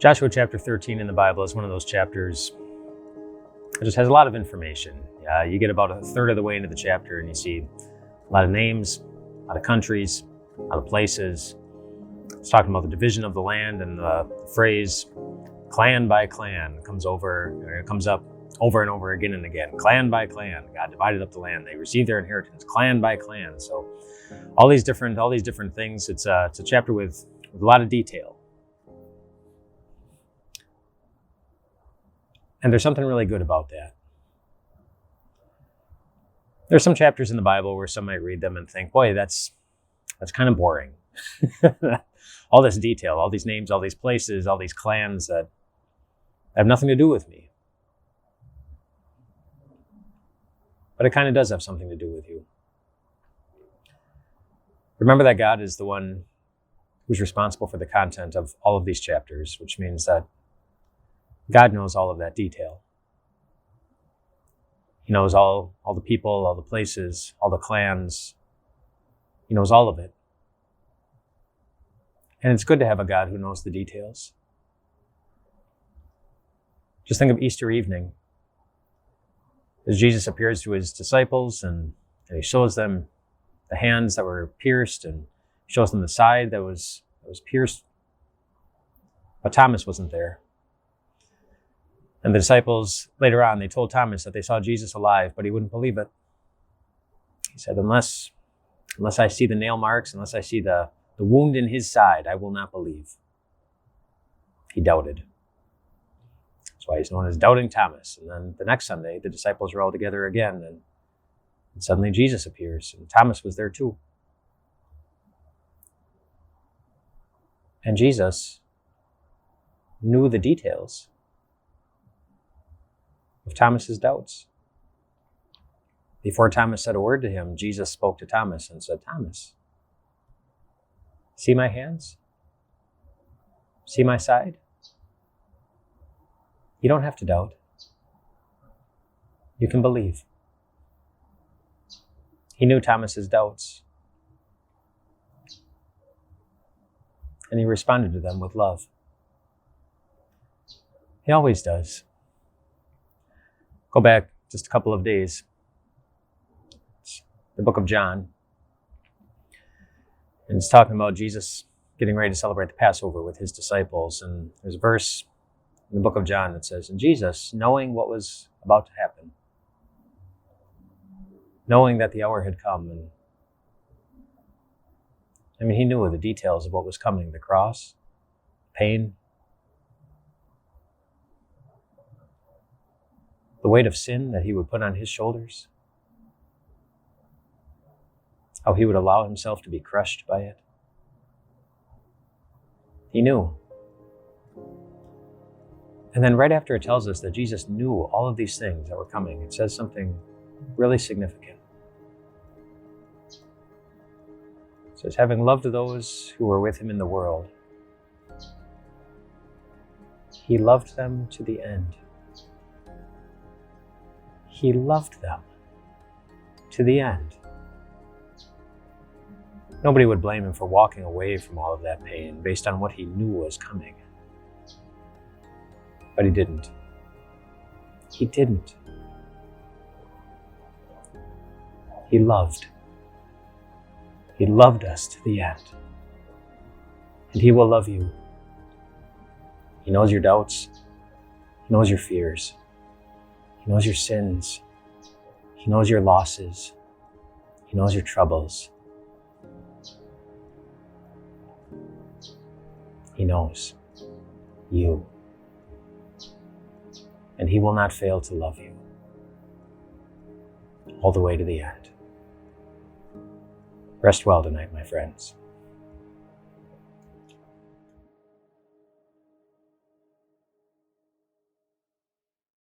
Joshua chapter 13 in the Bible is one of those chapters that just has a lot of information. You get about a third of the way into the chapter and you see a lot of names, a lot of countries, a lot of places. It's talking about the division of the land, and the phrase clan by clan comes up over and over again and again. Clan by clan, God divided up the land. They received their inheritance, clan by clan. So all these different things. It's a chapter with a lot of detail. And there's something really good about that. There's some chapters in the Bible where some might read them and think, boy, that's kind of boring. All this detail, all these names, all these places, all these clans that have nothing to do with me. But it kind of does have something to do with you. Remember that God is the one who's responsible for the content of all of these chapters, which means that God knows all of that detail. He knows all the people, all the places, all the clans. He knows all of it. And it's good to have a God who knows the details. Just think of Easter evening, as Jesus appears to his disciples and he shows them the hands that were pierced and shows them the side that was pierced. But Thomas wasn't there. And the disciples, later on, they told Thomas that they saw Jesus alive, but he wouldn't believe it. He said, unless I see the nail marks, unless I see the wound in his side, I will not believe. He doubted. That's why he's known as Doubting Thomas. And then the next Sunday, the disciples are all together again, and suddenly Jesus appears, and Thomas was there too. And Jesus knew the details of Thomas's doubts. Before Thomas said a word to him, Jesus spoke to Thomas and said, Thomas, see my hands? See my side? You don't have to doubt. You can believe. He knew Thomas's doubts, and he responded to them with love. He always does. Go back just a couple of days. It's the book of John. And it's talking about Jesus getting ready to celebrate the Passover with his disciples. And there's a verse in the book of John that says, and Jesus, knowing what was about to happen, knowing that the hour had come, and he knew the details of what was coming, the cross, pain, the weight of sin that he would put on his shoulders, how he would allow himself to be crushed by it. He knew. And then right after it tells us that Jesus knew all of these things that were coming, it says something really significant. It says, having loved those who were with him in the world, he loved them to the end. He loved them to the end. Nobody would blame him for walking away from all of that pain based on what he knew was coming. But he didn't. He didn't. He loved. He loved us to the end. And he will love you. He knows your doubts. He knows your fears. He knows your sins. He knows your losses. He knows your troubles. He knows you. And he will not fail to love you all the way to the end. Rest well tonight, my friends.